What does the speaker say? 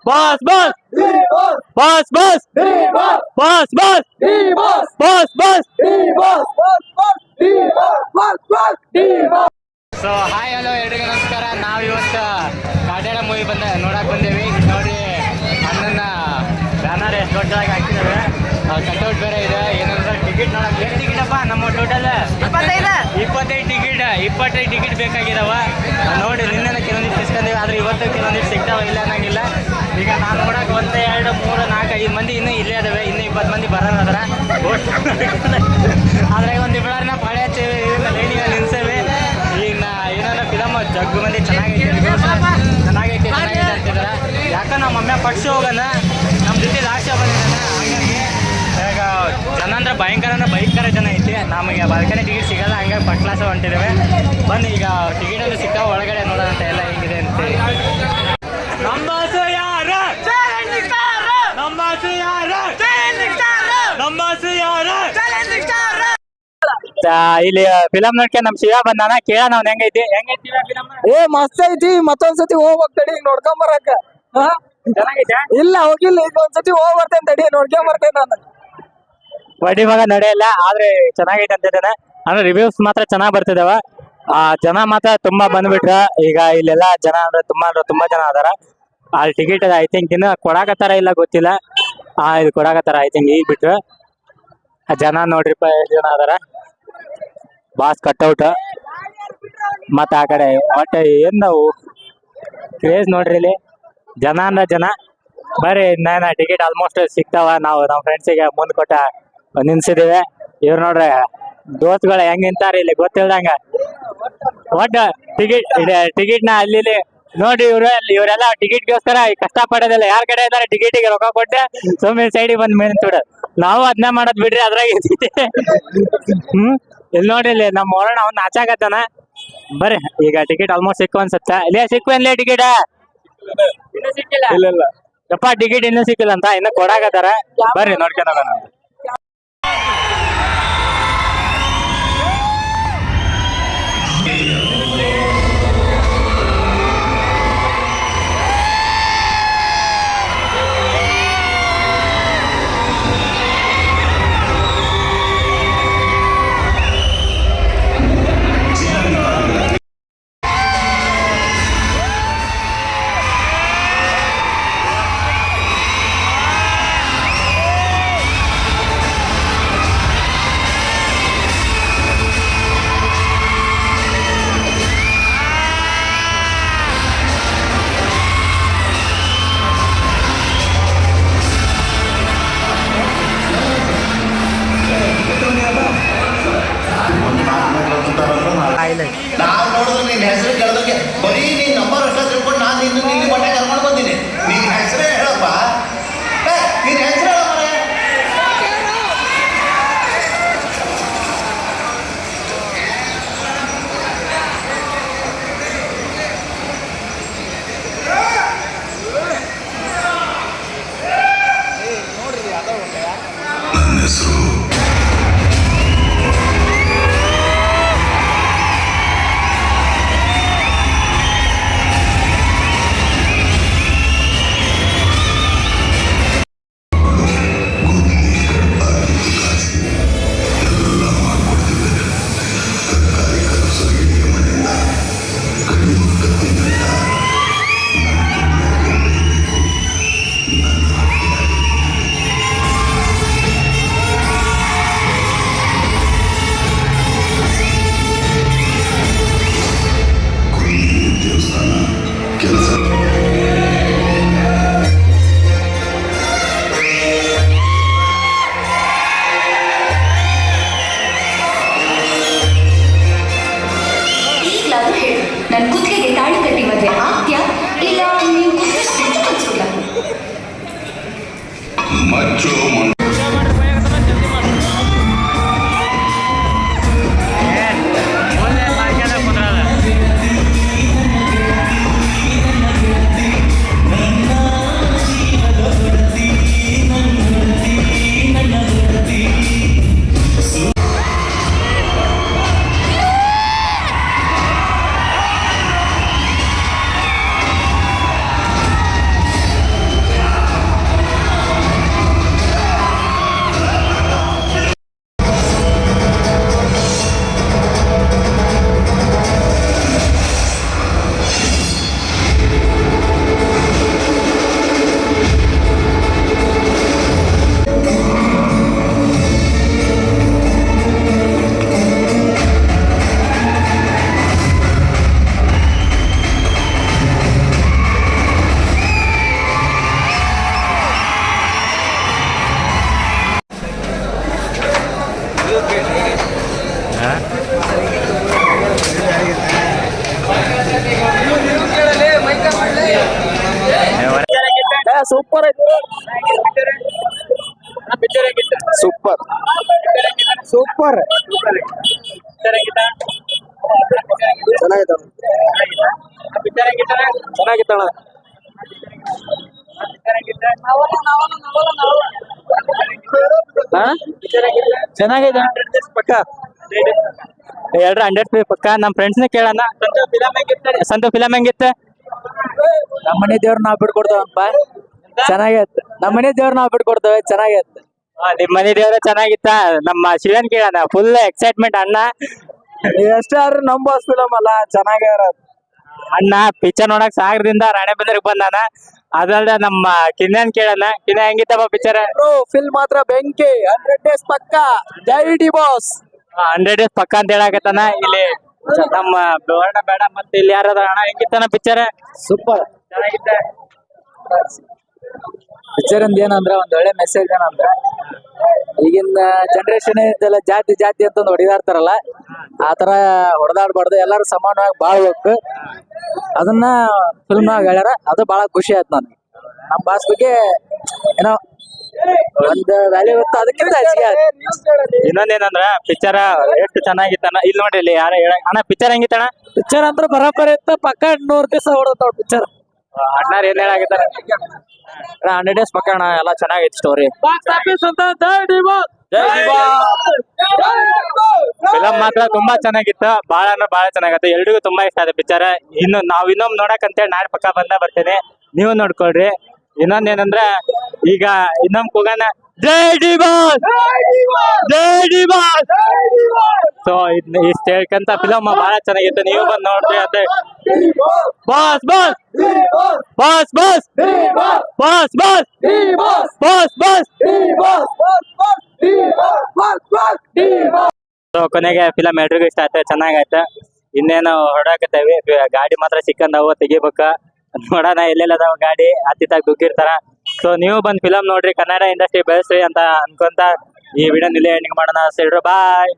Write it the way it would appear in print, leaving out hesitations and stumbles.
बस बस बस बस बस बस बस ಸೊ ಹಾಯ್ ಹಲೋ ಎಲ್ರಿಗೂ ನಮಸ್ಕಾರ. ನಾವು ಇವತ್ತು ಕಾಟೇಳ ಮೂವಿ ನೋಡಕ್ ಬಂದೇವಿ. ನೋಡಿ ಅಣ್ಣನ ಬ್ಯಾನರ್ ಎಷ್ಟು ದೊಡ್ಡದಾಗಿ ಹಾಕಿದಾವೆ. ಕಟ್ಔಟ್ ಬೇರೆ ಇದೆ. ಏನಂದ್ರೆ ಟಿಕೆಟ್ ನೋಡಕ್ ಎಷ್ಟು ಟಿಕೆಟ್ ಅಪ್ಪ ನಮ್ಮ ಟೋಟಲ್ 25 ಟಿಕೆಟ್ ಬೇಕಾಗಿದಾವ. ನೋಡಿ ನಿನ್ನೆ ಕೆಲವೊಂದಿಷ್ಟು ಇಸ್ಕೊಂಡಿವಿ, ಆದ್ರೆ ಇವತ್ತು ಕೆಲವೊಂದಿಷ್ಟು ಸಿಗ್ತಾವ, ಇಲ್ಲ ಅನ್ನಂಗಿಲ್ಲ. ಈಗ ನಾನು ನೋಡಕ್ 1 2 3 4 5 ಮಂದಿ ಇನ್ನೂ ಇಲ್ಲೇ ಅದಾವೆ. ಇನ್ನೂ 20 ಮಂದಿ ಬರೋಣ ಅದ್ರ ಆದ್ರೆ ಒಂದು ಬಿಡಾರನ್ನ ಪಾಳೆ ಹಚ್ಚೇವಿ, ಲೈನಿಗೆ ನಿಲ್ಸೇವಿ. ಈಗ ಏನಾರ ಫಿಲಮ್ ಜಗ್ಗು ಮಂದಿ ಚೆನ್ನಾಗೈತೆ ಅಂತಿದಾರೆ. ಯಾಕಂದ್ರೆ ನಮ್ಮ ಮಮ್ಮಿ ಪಕ್ಷಿ ಹೋಗೋಣ, ನಮ್ಮ ಜೊತೆ ಲಾಸ್ಟ್ ಬಂದಿದ್ದಾನೆ. ಹಂಗಾಗಿ ಈಗ ಜನ ಅಂದ್ರೆ ಭಯಂಕರ ಜನ ಐತಿ. ನಮಗೆ ಬಾಲ್ಕನಿ ಟಿಕೆಟ್ ಸಿಗಲ್ಲ, ಹಂಗಾಗಿ ಫಸ್ಟ್ ಕ್ಲಾಸ್ ಹೊಂಟಿದ್ದೇವೆ. ಬನ್ನಿ ಈಗ ಟಿಕೆಟ್ ಅಲ್ಲಿ ಸಿಗ್ತಾವ, ಒಳಗಡೆ ನೋಡೋದಂತ ಎಲ್ಲ ಹೆಂಗಿದೆ ಅಂತ. ಇಲ್ಲಿ ಫಿಲಮ್ ನೋಡ್ಕೆ ನಮ್ ಶಿವ ಬಂದಾನ, ಕೇಳೋಣ ಅವ್ನ ಹೆಂಗೈತಿ. ಮಸ್ತ್ ಐತಿ. ಮತ್ತೊಂದ್ಸತಿ ಹೋಗ್ಬೇಕ್ ತಡಿ, ನೋಡ್ಕೊಂಡ್ ಬರಕ. ಇಲ್ಲ ಹೋಗಿಲ್ಲ, ಈಗ ಒಂದ್ಸತಿ ಹೋಗ್ ಬರ್ತೇನೆ ತಡಿ, ನೋಡ್ಕೊಂಡ್ ಬರ್ತೇನೆ ನಾನು. ವಡಿ ಮಗ ನಡೆಯಲ್ಲ, ಆದ್ರೆ ಚೆನ್ನಾಗೈತೆ ಅಂತಿದ್ದಾನೆ. ಅಂದ್ರೆ ರಿವ್ಯೂಸ್ ಮಾತ್ರ ಚೆನ್ನಾಗ್ ಬರ್ತಿದಾವ. ಜನ ಮಾತ್ರ ತುಂಬಾ ಬಂದ್ಬಿಟ್ರ. ಈಗ ಇಲ್ಲೆಲ್ಲ ಜನ ಅಂದ್ರೆ ತುಂಬಾ ಜನ ಅದಾರ. ಅಲ್ಲಿ ಟಿಕೆಟ್ ಐ ಥಿಂಕ್ ಇನ್ನು ಕೊಡಾಕತ್ತಾರ, ಇಲ್ಲ ಗೊತ್ತಿಲ್ಲ. ಇದು ಕೊಡಾಕತ್ತಾರ ಐ ಥಿಂಕ್. ಈಗ ಬಿಟ್ರ ಜನ ನೋಡ್ರಿಪ್ಪ ಎಷ್ಟು ಜನ ಅದಾರ. ಬಾಸ್ ಕಟ್ಔಟ್ ಮತ್ತ ಆ ಕಡೆ ಒಟ್ಟೆ ಏನ್ ನಾವು ಕ್ರೇಜ್ ನೋಡ್ರಿ. ಇಲ್ಲಿ ಜನ ಅಂದ್ರ ಜನ. ಬರ್ರಿ, ನಾನು ಟಿಕೆಟ್ ಆಲ್ಮೋಸ್ಟ್ ಸಿಗ್ತಾವ. ನಾವು ನಮ್ಮ ಫ್ರೆಂಡ್ಸಿಗೆ ಮುಂದ್ ಕೊಟ್ಟ ನಿನ್ಸಿದೀವಿ. ಇವ್ರು ನೋಡ್ರಿ ದೋಸ್ತ್ಗಳು ಹೆಂಗ್ ನಿಂತಾರ ಇಲ್ಲಿ ಗೊತ್ತಿಲ್ದಂಗ. ಒಟ್ಟ ಟಿಕೆಟ್ ನ ಅಲ್ಲಿ ನೋಡಿ. ಇವರೆಲ್ಲ ಟಿಕೆಟ್ಗೋಸ್ಕರ ಕಷ್ಟ ಪಡೋದಿಲ್ಲ. ಯಾರ ಕಡೆ ಇದಾರೆ ಟಿಕೆಟಿಗೆ ರೊಕ್ಕ ಕೊಟ್ಟೆ ಸುಮ್ಮನೆ ಸೈಡಿಗೆ ಬಂದ್ ಮೇಲೆ ಬಿಡ. ನಾವು ಅದನ್ನ ಮಾಡೋದ್ ಬಿಡ್ರಿ, ಅದ್ರಾಗ ಇಲ್ಲಿ ನೋಡಿ. ಇಲ್ಲಿ ನಮ್ಮ ಹೊರಣ ಅವ್ನ ಆಚಾಗತ್ತಾನ. ಬರ್ರಿ, ಈಗ ಟಿಕೆಟ್ ಆಲ್ಮೋಸ್ಟ್ ಸಿಕ್ಕು ಅನ್ಸತ್ತ. ಇಲ್ಲೇ ಸಿಕ್ವೇನ್ಲೇ ಟಿಕೆಟ್? ಇನ್ನೂ ಸಿಕ್ಕಿಲ್ಲ. ಯಪ್ಪ ಟಿಕೆಟ್ ಇನ್ನೂ ಸಿಕ್ಕಿಲ್ಲ ಅಂತ, ಇನ್ನು ಕೊಡಾಕತ್ತಾರ. ಬರ್ರಿ ನೋಡ್ಕೊಂಡ್ ಹೋಗೋಣ. ನಾವು ನೋಡಿದ್ರೆ ನಿನ್ನ ಹೆಸರು ಕೇಳೋದಕ್ಕೆ ಬರೀ ನೀನ್ ನಂಬರ್ ಅಷ್ಟ ತಿಳ್ಕೊಂಡು ನಾನು ನಿನ್ನ ಬಟ್ಟೆ ಕರ್ಕೊಂಡು ಬಂದೀನಿ. ನಿನ್ನ ಹೆಸರೇ ಹೇಳಪ್ಪ, ನಿನ್ನ ಹೆಸರು ಹೇಳ ಮರೆ. ನನ್ನ ಹೆಸರು ನನ್ನ ಕುತ್ತಿಗೆಗೆ ತಾಳಿ ಕಟ್ಟಿ ಮದುವೆ ಆಗ್ತ್ಯಾ ಇಲ್ಲ ನೀವು ಸೂಪರ್ ಐತಿ ಸೂಪರ್ ಸೂಪರ್ ಚೆನ್ನಾಗಿತ್ತು ಚೆನ್ನಾಗಿತ್ತಣ್ಣ ಚೆನ್ನಾಗಿದೆ ಪಕ್ಕ ಎಲ್ರು 100 ಪಕ್ಕ ನಮ್ ಫ್ರೆಂಡ್ಸ್ ನ ಕೇಳೋಣ ಸಂತು ಫಿಲಮ್ ಹೆಂಗಿತ್ತು ನಮ್ಮನೆ ದೇವ್ರ ನಾವ್ ಬಿಟ್ಕೊಡ್ತೇವಪ್ಪ ಚೆನ್ನಾಗೈತೆ ನಮ್ಮನೆ ದೇವ್ರ ನಾವ್ ಬಿಟ್ಕೊಡ್ತೇವೆ ಚೆನ್ನಾಗೈತೆ ನಿಮ್ ಮನೆ ದೇವ್ರ ಚೆನ್ನಾಗಿತ್ತ ನಮ್ಮ ಶಿವನ್ ಕೇಳೋಣ ಫುಲ್ ಎಕ್ಸೈಟ್ಮೆಂಟ್ ಅಣ್ಣ ಎಷ್ಟಾದ್ರೂ ನಮ್ ಬಾಸ್ ಫಿಲಮ್ ಅಲ್ಲ ಚೆನ್ನಾಗ್ಯಾರ ಅಣ್ಣ ಪಿಕ್ಚರ್ ನೋಡಕ್ ಸಾಗರದಿಂದ ರಾಣೆಬೆನ್ನೂರಿಗೆ ಬಂದಾನ ಅದಲ್ದ ನಮ್ಮ ಕಿನ್ಯನ್ ಕೇಳೋಣ ಕಿನ್ನ ಹೆಂಗಿತ್ತಪ್ಪ ಪಿಕ್ಚರ್ ಫಿಲ್ಮ್ ಮಾತ್ರ ಬೆಂಕಿ 100 days ಪಕ್ಕ ಜೈ ಡಿ ಬಾಸ್ 100 days ಪಕ್ಕ ಅಂತ ಹೇಳಕತ್ತಾನ ಇಲ್ಲಿ ನಮ್ಮ ವರ್ಣ ಬೇಡ ಮತ್ತೆ ಇಲ್ಲಿ ಯಾರದ ಅಣ್ಣ ಹೆಂಗಿತ್ತನ ಪಿಕ್ಚರ್ ಸೂಪರ್ ಚೆನ್ನಾಗಿತ್ತ ಪಿಕ್ಚರ್ ಅಂದ ಏನಂದ್ರ ಒಂದ್ ಒಳ್ಳೆ ಮೆಸೇಜ್ ಏನಂದ್ರ ಈಗಿನ ಜನರೇಷನ್ ಇದೆಲ್ಲ ಜಾತಿ ಜಾತಿ ಅಂತ ಒಂದು ಹೊಡಿದಾಡ್ತಾರಲ್ಲ ಆತರ ಹೊಡೆದಾಡ್ಬಾರ್ದು ಎಲ್ಲಾರು ಸಮಾನವಾಗಿ ಬಾಳ್ಬೇಕು ಅದನ್ನ ಫಿಲ್ಮ್ ನಾಗ ಹೇಳ್ಯಾರ ಅದು ಬಹಳ ಖುಷಿ ಆಯ್ತು ನನ್ಗೆ ನಮ್ ಬಾಸ್ ಬಗ್ಗೆ ಏನೋ ಒಂದ್ ವ್ಯಾಲ್ಯೂ ಇತ್ತು ಅದಕ್ಕಿಂತ ಹೆಚ್ಚಿಗೆ ಆಯ್ತು ಇನ್ನೊಂದೇನಂದ್ರ ಪಿಕ್ಚರ್ ಎಷ್ಟು ಚೆನ್ನಾಗಿತ್ತಣ್ಣ ಇಲ್ಲಿ ನೋಡಿ ಇಲ್ಲಿ ಯಾರ ಅಣ್ಣ ಪಿಕ್ಚರ್ ಹೆಂಗಿತ್ತಣ್ಣ ಪಿಕ್ಚರ್ ಅಂದ್ರ ಬರಾಬರಿ ಇತ್ತು ಪಕ್ಕ 100 ದಿವಸ ಹೊಡೆದ ಪಿಕ್ಚರ್ ಅಣ್ಣಾರ್ ಏನ್ ಹೇಳಾಗಿತ್ತಾರ 100 days ಪಕ್ಕ ಅಣ್ಣ ಎಲ್ಲ ಚೆನ್ನಾಗೈತಿ ಸ್ಟೋರಿ ಫಿಲಂ ಮಾತ್ರ ತುಂಬಾ ಚೆನ್ನಾಗಿತ್ತು ಬಾಳ ಅಂದ್ರೆ ಬಾಳ ಚೆನ್ನಾಗತ್ತೆ ಎಲ್ರಿಗೂ ತುಂಬಾ ಇಷ್ಟ ಆದ ಪಿಕ್ಚರ್ ಇನ್ನು ನಾವ್ ಇನ್ನೊಮ್ಮೆ ನೋಡಕ್ ಅಂತೇಳಿ ನಾಳೆ ಪಕ್ಕ ಬರ್ತೇನೆ ನೀವು ನೋಡ್ಕೊಳ್ರಿ ಇನ್ನೊಂದೇನಂದ್ರ ಈಗ ಇನ್ನೊಮ್ಮೆ ಕೂಗಾನ ಜೈ ಡಿ ಬಾಸ್ ಜೈ ಡಿ ಬಾಸ್ ಸೊ ಇಷ್ಟ ಹೇಳ್ಕಂತ ಫಿಲಮ್ ಬಹಳ ಚೆನ್ನಾಗಿತ್ತು ನೀವು ಬಂದ್ ನೋಡ್ರಿ ಅಂತ boss boss boss boss boss boss boss boss so ಕೊನೆಗೆ ಫಿಲಮ್ ಎಲ್ರಿಗೂ ಇಷ್ಟ ಆಯ್ತು ಚೆನ್ನಾಗೈತೆ ಇನ್ನೇನು ಹೊಡಾಕತ್ತೇವಿ ಗಾಡಿ ಮಾತ್ರ ಸಿಕ್ಕಂದವು ತೆಗಿಬೇಕ ನೋಡೋಣ ಎಲ್ಲೆಲ್ಲದಾವ ಗಾಡಿ ಹತ್ತಿತ್ತಾಗ ದುಗ್ಗಿರ್ತಾರ ಸೊ ನೀವು ಬಂದ್ ಫಿಲಮ್ ನೋಡ್ರಿ ಕನ್ನಡ ಇಂಡಸ್ಟ್ರಿ ಬೆಳೆಸ್ರಿ ಅಂತ ಅನ್ಕೊಂತ ಈ ವಿಡಿಯೋ ನಿಲ್ಲೇ ಎಂಡಿಂಗ್ ಮಾಡೋಣ ಬಾಯ್